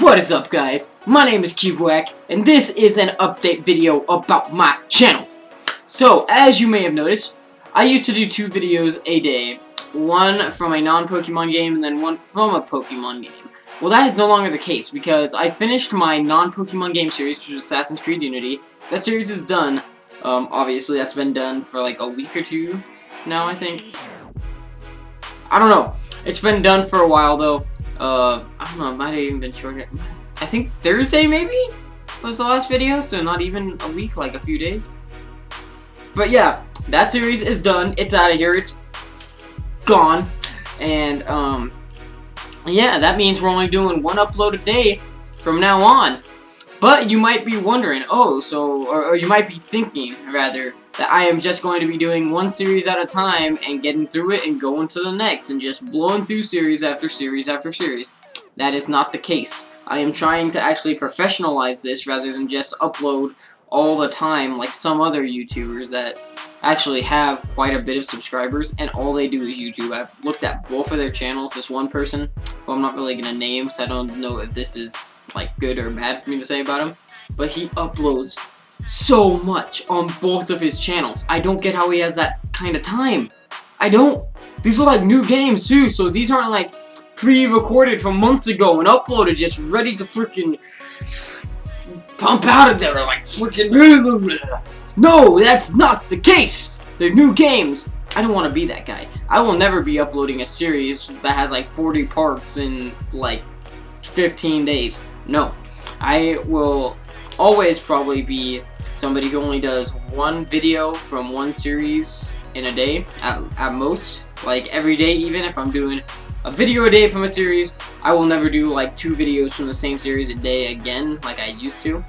What is up, guys? My name is Cubewack, and this is an update video about my channel. So, as you may have noticed, I used to do 2 videos a day. One from a non-Pokemon game, and then one from a Pokemon game. Well, that is no longer the case, because I finished my non-Pokemon game series, which was Assassin's Creed Unity. That series is done. Obviously, that's been done for like a week or 2 now, I think. I don't know. It's been done for a while, though. I don't know, it might have even been shorter. I think Thursday, maybe, was the last video, so not even a week, like a few days. But yeah, that series is done. It's out of here. It's gone. And, yeah, that means we're only doing 1 upload a day from now on. But you might be wondering, or you might be thinking, rather, that I am just going to be doing 1 series at a time and getting through it and going to the next and just blowing through series after series after series. That is not the case. I am trying to actually professionalize this rather than just upload all the time like some other YouTubers that actually have quite a bit of subscribers and all they do is YouTube. I've looked at both of their channels. This one person, who I'm not really going to name, so I don't know if this is like good or bad for me to say about him, but he uploads so much on both of his channels. I don't get how he has that kind of time. I don't. These are like new games too, so these aren't like pre-recorded from months ago and uploaded just ready to freaking pump out of there like freaking. No, that's not the case. They're new games. I don't want to be that guy. I will never be uploading a series that has like 40 parts in like 15 days. No, I will always probably be somebody who only does 1 video from 1 series in a day at most. Like every day, even if I'm doing a video a day from a series, I will never do like 2 videos from the same series a day again like I used to.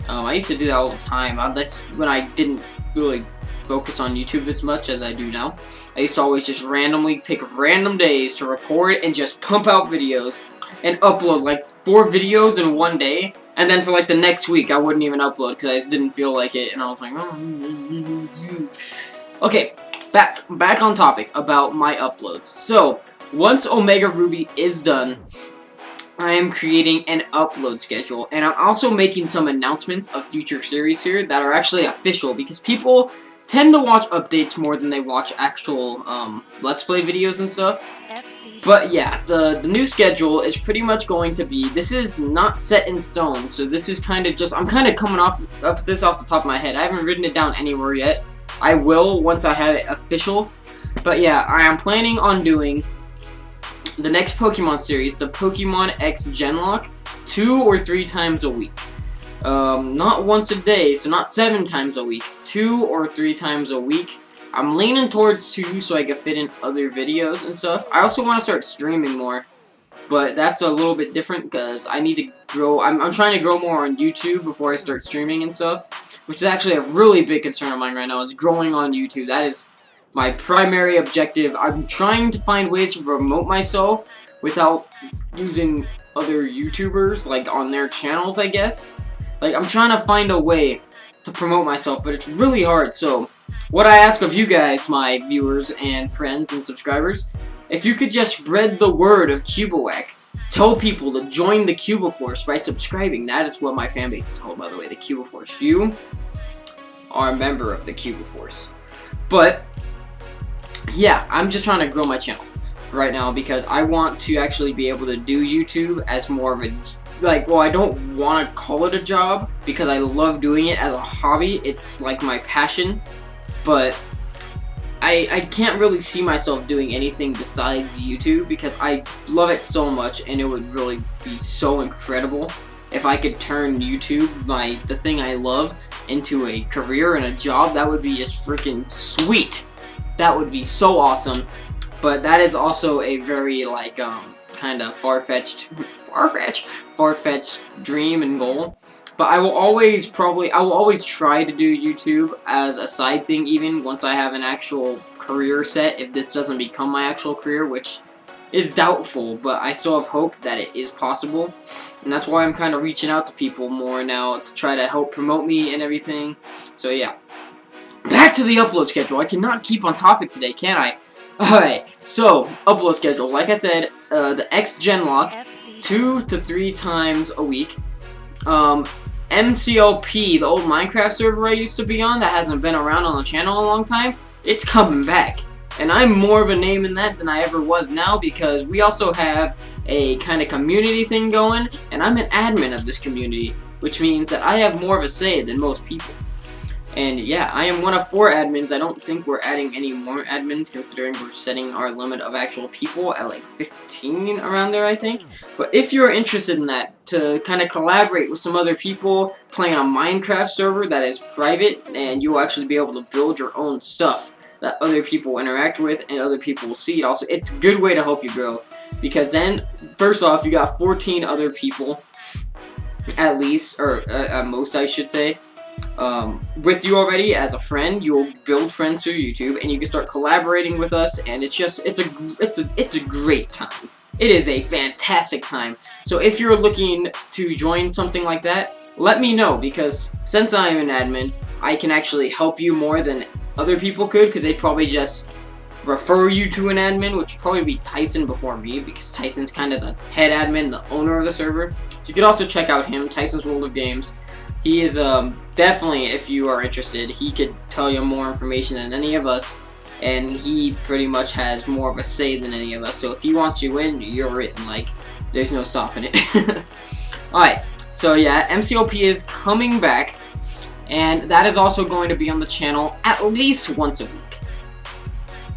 I used to do that all the time, unless when I didn't really focus on YouTube as much as I do now. I used to always just randomly pick random days to record and just pump out videos and upload like 4 videos in 1 day, and then for like the next week I wouldn't even upload because I just didn't feel like it, and I was like, oh. Okay, back on topic about my uploads. So once Omega Ruby is done, I am creating an upload schedule, and I'm also making some announcements of future series here that are actually official, because people tend to watch updates more than they watch actual Let's Play videos and stuff. But yeah, the new schedule is pretty much going to be, this is not set in stone, so this is kind of just, I'm kind of coming off the top of my head. I haven't written it down anywhere yet. I will once I have it official. But yeah, I am planning on doing the next Pokemon series, the Pokemon X Genlock, 2 or 3 times a week. Not once a day, so not 7 times a week. 2 or 3 times a week. I'm leaning towards 2 so I can fit in other videos and stuff. I also want to start streaming more, but that's a little bit different because I need to grow. I'm trying to grow more on YouTube before I start streaming and stuff, which is actually a really big concern of mine right now, is growing on YouTube. That is my primary objective. I'm trying to find ways to promote myself without using other YouTubers, like on their channels, I guess. Like, I'm trying to find a way to promote myself, but it's really hard. So what I ask of you guys, my viewers and friends and subscribers, if you could just spread the word of Cubewack, tell people to join the Cubiforce by subscribing. That is what my fan base is called, by the way, the Cubiforce. You are a member of the Cubiforce. But yeah, I'm just trying to grow my channel right now because I want to actually be able to do YouTube as more of a, like, well, I don't want to call it a job because I love doing it as a hobby. It's like my passion, but I can't really see myself doing anything besides YouTube because I love it so much, and it would really be so incredible if I could turn YouTube, the thing I love, into a career and a job. That would be just freaking sweet. That would be so awesome. But that is also a very like kind of far-fetched dream and goal. But I will always try to do YouTube as a side thing, even once I have an actual career set, if this doesn't become my actual career, which is doubtful, but I still have hope that it is possible. And that's why I'm kind of reaching out to people more now to try to help promote me and everything. So yeah. Back to the upload schedule. I cannot keep on topic today, can I? Alright, so, upload schedule. Like I said, the X Genlock, 2 to 3 times a week. MCLP, the old Minecraft server I used to be on that hasn't been around on the channel in a long time, it's coming back. And I'm more of a name in that than I ever was now, because we also have a kind of community thing going, and I'm an admin of this community, which means that I have more of a say than most people. And yeah, I am one of 4 admins. I don't think we're adding any more admins, considering we're setting our limit of actual people at like 15 around there, I think. But if you're interested in that, to kind of collaborate with some other people playing a Minecraft server that is private, and you'll actually be able to build your own stuff that other people interact with and other people will see it. Also, it's a good way to help you grow, because then, first off, you got 14 other people, at least, or at most, I should say, with you already as a friend. You'll build friends through YouTube, and you can start collaborating with us, and it's a great time. It is a fantastic time. So if you're looking to join something like that, let me know, because since I am an admin, I can actually help you more than other people could, because they'd probably just refer you to an admin, which would probably be Tyson before me, because Tyson's kind of the head admin, the owner of the server. So you could also check out him, Tyson's World of Games. He is definitely, if you are interested, he could tell you more information than any of us, and he pretty much has more of a say than any of us. So if he wants you in, you're in. Like, there's no stopping it. Alright, so yeah, MCOP is coming back, and that is also going to be on the channel at least once a week.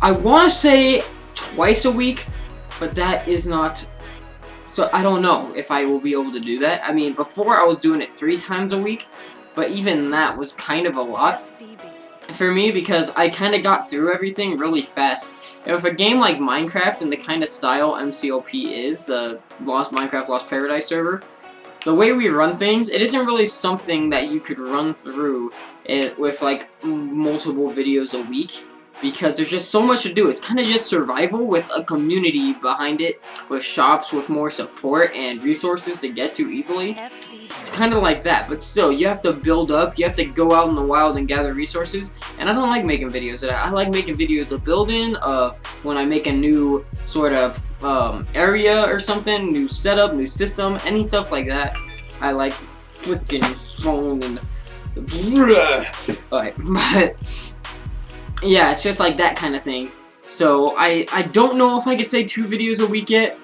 I want to say twice a week, but that is not... So I don't know if I will be able to do that. I mean, before I was doing it 3 times a week, but even that was kind of a lot for me, because I kind of got through everything really fast. And with a game like Minecraft and the kind of style MCOP is, the Minecraft Lost Paradise server, the way we run things, it isn't really something that you could run through it with like multiple videos a week, because there's just so much to do. It's kind of just survival with a community behind it, with shops with more support and resources to get to easily. It's kind of like that, but still, you have to build up, you have to go out in the wild and gather resources, and I don't like making videos of that. I like making videos of building, of when I make a new sort of area or something, new setup, new system, any stuff like that. I like freaking phone and... Alright, but... yeah, it's just like that kind of thing. So I don't know if I could say 2 videos a week yet,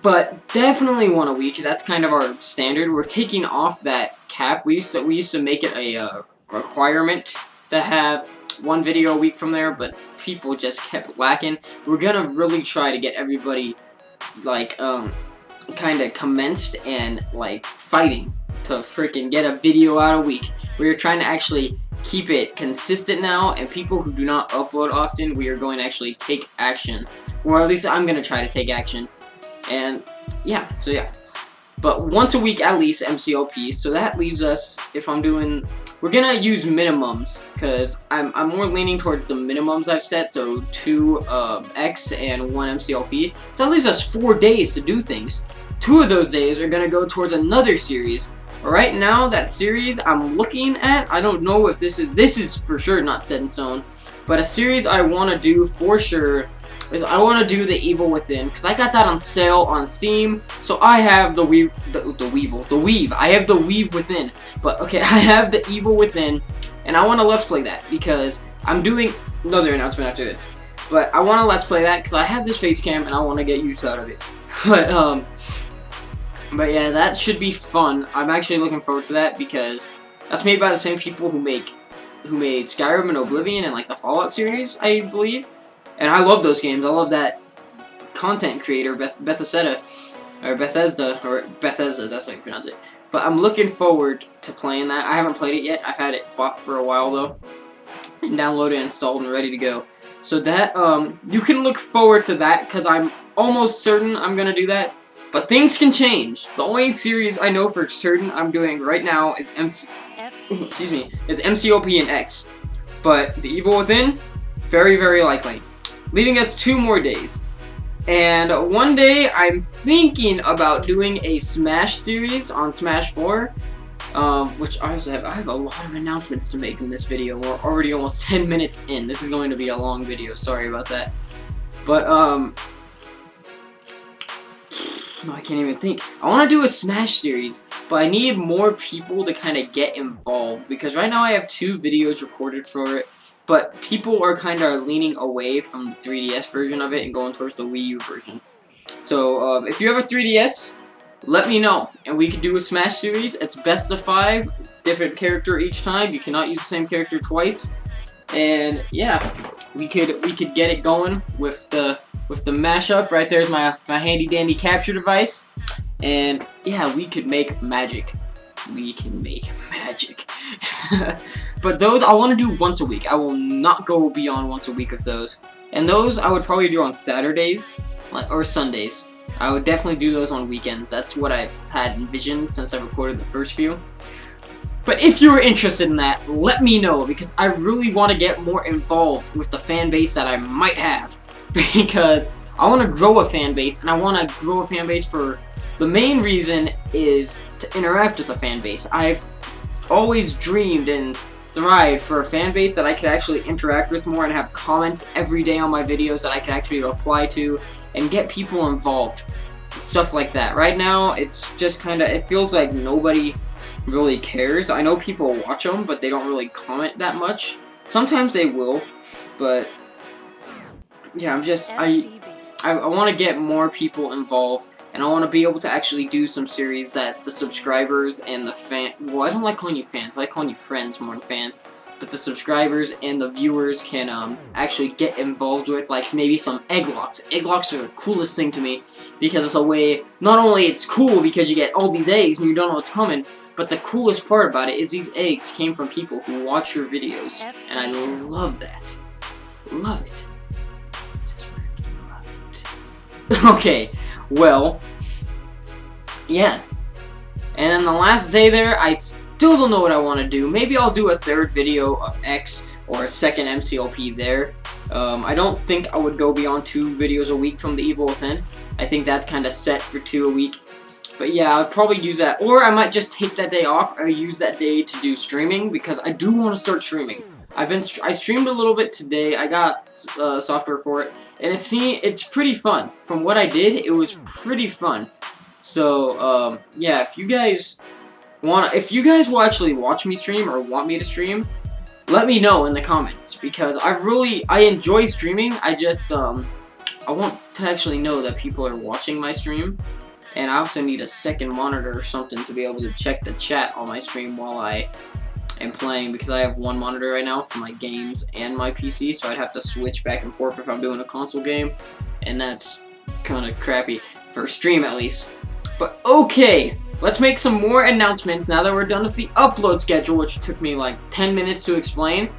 but definitely 1 a week. That's kind of our standard. We're taking off that cap. We used to make it a requirement to have 1 video a week from there, but people just kept lacking. We're gonna really try to get everybody like kind of commenced and like fighting to freaking get a video out a week. We're trying to actually keep it consistent now, and people who do not upload often, we are going to actually take action, or at least I'm going to try to take action. And yeah, so yeah, but once a week at least MCOP. So that leaves us, if I'm doing, we're gonna use minimums, because I'm more leaning towards the minimums I've set, so 2 X and 1 MCOP. So that leaves us 4 days to do things. 2 of those days are gonna go towards another series. Right now, that series I'm looking at, I don't know if this is for sure not set in stone, but a series I want to do for sure is I want to do The Evil Within, because I got that on sale on Steam. So I have the Weave. I have The Weave Within, but okay, I have The Evil Within, and I want to Let's Play that, because I'm doing another announcement after this. But I want to Let's Play that because I have this face cam and I want to get use out of it. But yeah, that should be fun. I'm actually looking forward to that, because that's made by the same people who made Skyrim and Oblivion and like the Fallout series, I believe. And I love those games. I love that content creator, Bethesda, that's how you pronounce it. But I'm looking forward to playing that. I haven't played it yet. I've had it bought for a while though, and downloaded, installed, and ready to go. So that you can look forward to that, because I'm almost certain I'm gonna do that. But things can change. The only series I know for certain I'm doing right now is MCOP and X. But The Evil Within, very, very likely. Leaving us 2 more days. And one day I'm thinking about doing a Smash series on Smash 4. Which I have a lot of announcements to make in this video. We're already almost 10 minutes in. This is going to be a long video. Sorry about that. But, no, I can't even think. I want to do a Smash series, but I need more people to kind of get involved, because right now I have 2 videos recorded for it, but people are kind of leaning away from the 3DS version of it and going towards the Wii U version. So, if you have a 3DS, let me know, and we could do a Smash series. It's best of 5, different character each time. You cannot use the same character twice, and yeah, we could get it going with the mashup. Right there's my handy dandy capture device, and yeah, we could make magic. We can make magic. But those I want to do once a week. I will not go beyond once a week with those. And those I would probably do on Saturdays or Sundays. I would definitely do those on weekends. That's what I've had envisioned since I recorded the first few. But if you're interested in that, let me know, because I really want to get more involved with the fan base that I might have. Because I want to grow a fan base, and I want to grow a fan base for the main reason is to interact with a fan base. I've always dreamed and thrived for a fan base that I could actually interact with more and have comments every day on my videos that I could actually reply to and get people involved. Stuff like that. Right now, it's just kind of, it feels like nobody really cares. I know people watch them, but they don't really comment that much. Sometimes they will, but yeah, I want to get more people involved, and I want to be able to actually do some series that the subscribers and the well, I don't like calling you fans, I like calling you friends more than fans, but the subscribers and the viewers can actually get involved with, like maybe some egg locks. Egg locks are the coolest thing to me, because it's a way, not only it's cool because you get all these eggs and you don't know what's coming, but the coolest part about it is these eggs came from people who watch your videos, and I love that. Love it. Just freaking love it. Okay, well, yeah. And then the last day there, I still don't know what I want to do. Maybe I'll do a 3rd video of X or a 2nd MCLP there. I don't think I would go beyond 2 videos a week from the Evil Within. I think that's kind of set for 2 a week. But yeah, I'll probably use that. Or I might just take that day off or use that day to do streaming, because I do want to start streaming. I streamed a little bit today. I got software for it, and it's pretty fun. From what I did, it was pretty fun. So yeah, if you guys will actually watch me stream or want me to stream, let me know in the comments, because I enjoy streaming. I just I want to actually know that people are watching my stream. And I also need a 2nd monitor or something to be able to check the chat on my stream while I am playing, because I have 1 monitor right now for my games and my PC, so I'd have to switch back and forth if I'm doing a console game, and that's kind of crappy for a stream at least. But okay, let's make some more announcements now that we're done with the upload schedule, which took me like 10 minutes to explain.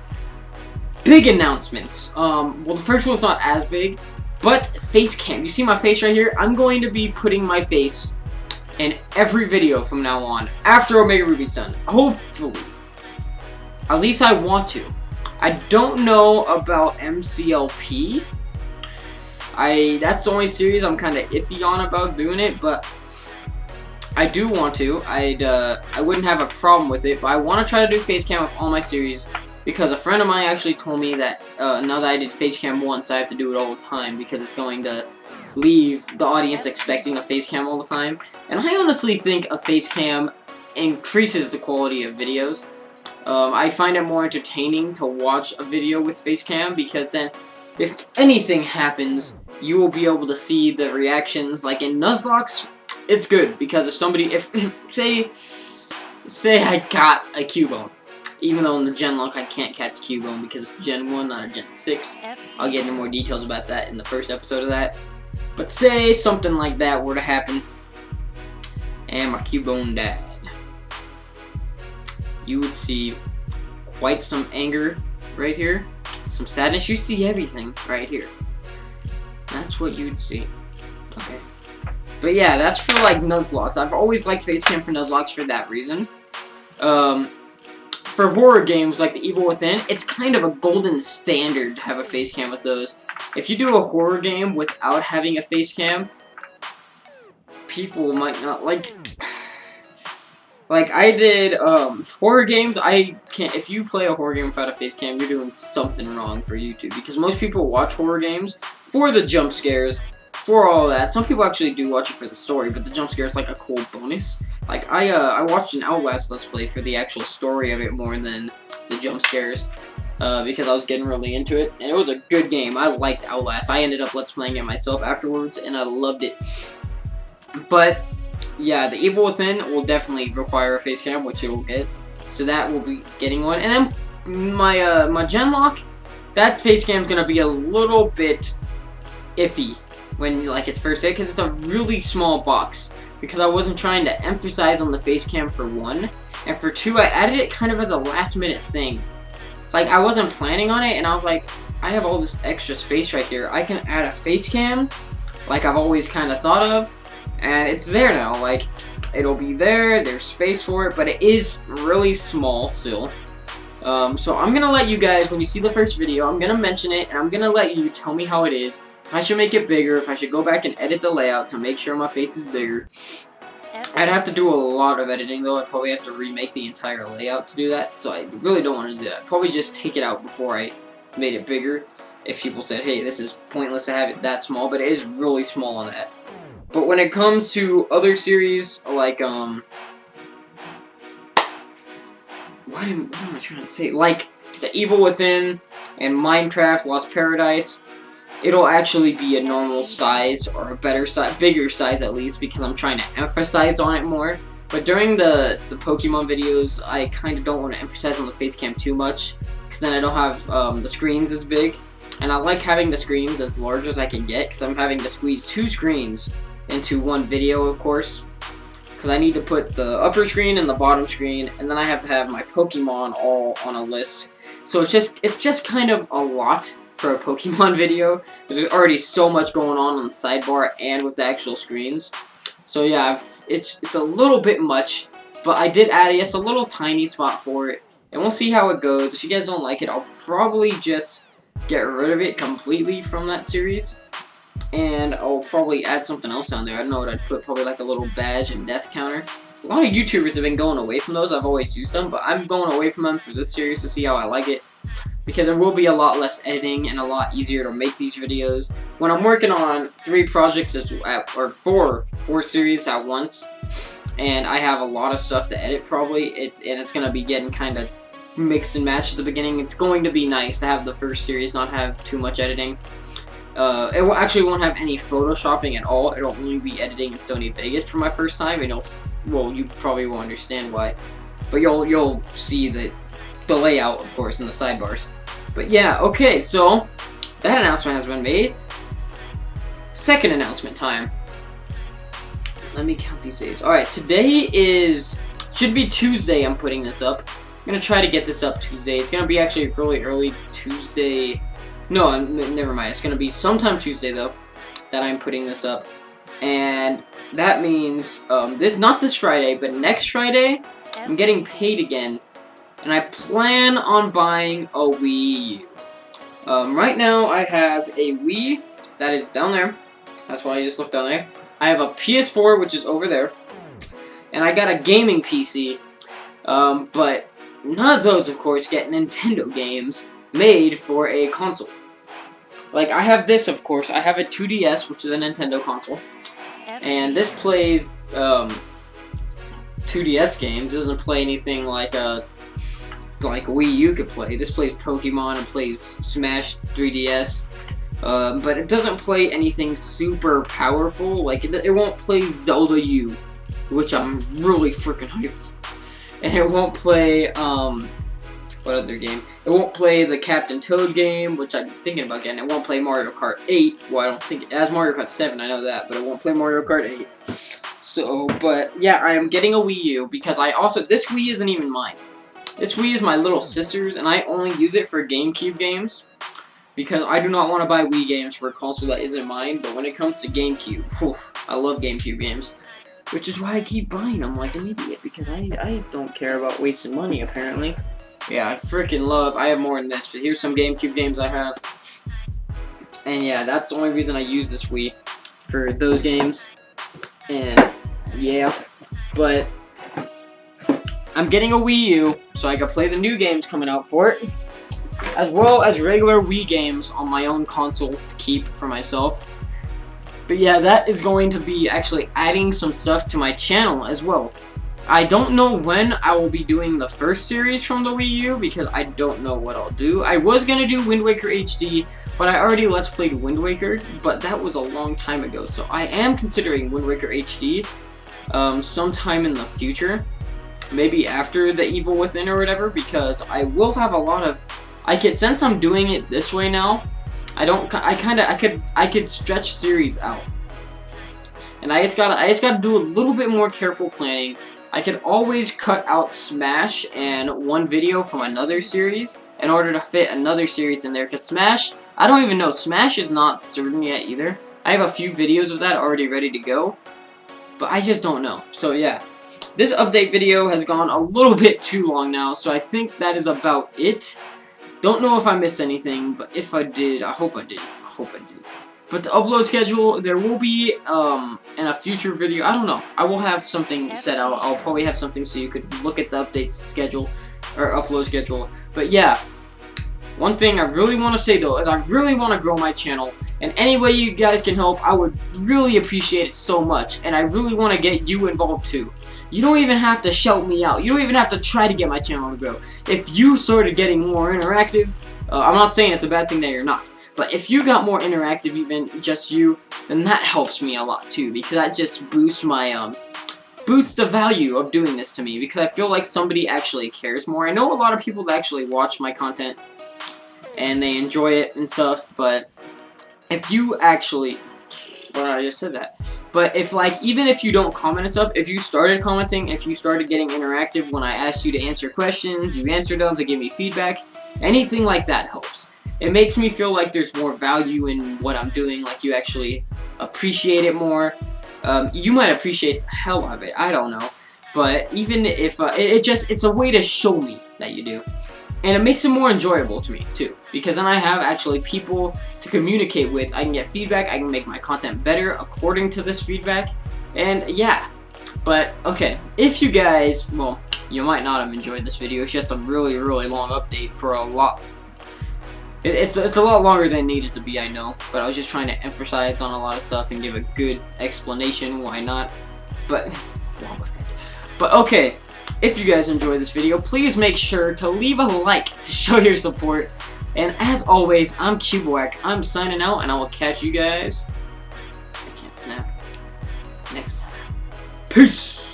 Big announcements. Well, the first one's not as big, but face cam. You see my face right here? I'm going to be putting my face in every video from now on, after Omega Ruby's done. Hopefully. At least I want to. I don't know about MCLP. That's the only series I'm kind of iffy on about doing it, but I do want to. I wouldn't have a problem with it, but I want to try to do face cam with all my series, because a friend of mine actually told me that now that I did face cam once, I have to do it all the time, because it's going to leave the audience expecting a face cam all the time. And I honestly think a face cam increases the quality of videos. I find it more entertaining to watch a video with face cam, because then if anything happens, you will be able to see the reactions. Like in Nuzlocke, it's good, because if somebody, say I got a Cubone, even though in the Genlock I can't catch Cubone because it's Gen 1, not a Gen 6. I'll get into more details about that in the first episode of that. But say something like that were to happen, and my Cubone died, you would see quite some anger right here, some sadness. You'd see everything right here. That's what you'd see. Okay. But yeah, that's for like Nuzlocke. I've always liked Facecam for Nuzlocke for that reason. For horror games like The Evil Within, it's kind of a golden standard to have a Facecam with those. If you do a horror game without having a Facecam, people might not like it. Like I did horror games, if you play a horror game without a face cam, you're doing something wrong for YouTube, because most people watch horror games for the jump scares, for all that. Some people actually do watch it for the story, but the jump scare is like a cool bonus. Like I watched an Outlast Let's Play for the actual story of it more than the jump scares. Because I was getting really into it, and it was a good game. I liked Outlast. I ended up Let's Playing it myself afterwards, and I loved it. But, yeah, The Evil Within will definitely require a face cam, which it will get. So that will be getting one. And then my my Genlock, that face cam is going to be a little bit iffy when like it's first hit, because it's a really small box. Because I wasn't trying to emphasize on the face cam for one, and for two, I added it kind of as a last minute thing. Like, I wasn't planning on it, and I was like, I have all this extra space right here. I can add a face cam, like I've always kind of thought of, and it's there now. Like, it'll be there, there's space for it, but it is really small still. So I'm going to let you guys, when you see the first video, I'm going to mention it, and I'm going to let you tell me how it is. If I should make it bigger, if I should go back and edit the layout to make sure my face is bigger. I'd have to do a lot of editing, though. I'd probably have to remake the entire layout to do that, so I really don't want to do that. I'd probably just take it out before I made it bigger, if people said, hey, this is pointless to have it that small, but it is really small on that. But when it comes to other series, like, what am I trying to say? Like, The Evil Within and Minecraft Lost Paradise, it'll actually be a normal size, or a better size, bigger size at least, because I'm trying to emphasize on it more. But during the Pokemon videos, I kind of don't want to emphasize on the face cam too much, because then I don't have the screens as big. And I like having the screens as large as I can get, because I'm having to squeeze 2 screens into one video, of course. Because I need to put the upper screen and the bottom screen, and then I have to have my Pokemon all on a list. So it's just kind of a lot for a Pokemon video. There's already so much going on the sidebar and with the actual screens. So yeah, it's a little bit much, but I did add just a little tiny spot for it, and we'll see how it goes. If you guys don't like it, I'll probably just get rid of it completely from that series, and I'll probably add something else down there. I don't know what I'd put, probably like a little badge and death counter. A lot of YouTubers have been going away from those. I've always used them, but I'm going away from them for this series to see how I like it, because there will be a lot less editing and a lot easier to make these videos. When I'm working on 3 projects or 4 series at once, and I have a lot of stuff to edit probably, it's going to be getting kind of mixed and matched at the beginning. It's going to be nice to have the first series not have too much editing. It actually won't have any photoshopping at all. It'll only be editing in Sony Vegas for my first time, and you probably won't understand why, but you'll see the layout, of course, in the sidebars. But yeah, okay, so that announcement has been made. Second announcement time. Let me count these days. Alright, today should be Tuesday I'm putting this up. I'm going to try to get this up Tuesday. It's going to be actually really early Tuesday. No, never mind. It's going to be sometime Tuesday, though, that I'm putting this up. And that means, not this Friday, but next Friday, I'm getting paid again. And I plan on buying a Wii U. Right now, I have a Wii that is down there. That's why I just looked down there. I have a PS4, which is over there. And I got a gaming PC. But none of those, of course, get Nintendo games made for a console. Like, I have this, of course. I have a 2DS, which is a Nintendo console. And this plays 2DS games. It doesn't play anything like Wii U could play. This plays Pokemon and plays Smash 3DS. But it doesn't play anything super powerful. Like, it won't play Zelda U, which I'm really freaking hyped for. And it won't play, what other game? It won't play the Captain Toad game, which I'm thinking about getting. It won't play Mario Kart 8. Well, I don't think it has Mario Kart 7, I know that, but it won't play Mario Kart 8. So, but yeah, I am getting a Wii U because this Wii isn't even mine. This Wii is my little sister's, and I only use it for GameCube games because I do not want to buy Wii games for a console that isn't mine. But when it comes to GameCube, whew, I love GameCube games, which is why I keep buying them like an idiot, because I don't care about wasting money, apparently. Yeah, I freaking love, I have more than this, but here's some GameCube games I have. And yeah, that's the only reason I use this Wii, for those games. And yeah, but I'm getting a Wii U, so I can play the new games coming out for it. as well as regular Wii games on my own console to keep for myself. But yeah, that is going to be actually adding some stuff to my channel as well. I don't know when I will be doing the first series from the Wii U because I don't know what I'll do. I was going to do Wind Waker HD, but I already Let's Played Wind Waker, but that was a long time ago. So I am considering Wind Waker HD sometime in the future. Maybe after the Evil Within or whatever, because I will have a lot of... since I'm doing it this way now, I could stretch series out. And I just gotta do a little bit more careful planning. I could always cut out Smash and one video from another series in order to fit another series in there. Because Smash, I don't even know. Smash is not certain yet either. I have a few videos of that already ready to go, but I just don't know. So yeah, this update video has gone a little bit too long now, so I think that is about it. Don't know if I missed anything, but if I did, I hope I did. I hope I did. But the upload schedule, there will be, in a future video, I don't know. I will have something set out. I'll probably have something so you could look at the update schedule, or upload schedule. But yeah, one thing I really want to say though, is I really want to grow my channel. And any way you guys can help, I would really appreciate it so much. And I really want to get you involved too. You don't even have to shout me out. You don't even have to try to get my channel to grow. If you started getting more interactive, I'm not saying it's a bad thing that you're not. But if you got more interactive, even just you, then that helps me a lot too, because that just boosts my boosts the value of doing this to me, because I feel like somebody actually cares more. I know a lot of people that actually watch my content and they enjoy it and stuff, but if you actually, well, I just said that. But if even if you don't comment and stuff, if you started commenting, if you started getting interactive when I asked you to answer questions, you answered them to give me feedback, anything like that helps. It makes me feel like there's more value in what I'm doing, like you actually appreciate it more. You might appreciate the hell out of it, I don't know. But even if, it's a way to show me that you do. And it makes it more enjoyable to me, too. Because then I have actually people to communicate with. I can get feedback, I can make my content better according to this feedback. And yeah. But, okay, if you guys, well, you might not have enjoyed this video. It's just a really, really long update for a lot. It's a lot longer than it needed to be, I know, but I was just trying to emphasize on a lot of stuff and give a good explanation why not, but okay, if you guys enjoyed this video, please make sure to leave a like to show your support, and as always, I'm CubeWack, I'm signing out, and I will catch you guys, I can't snap, next time. Peace!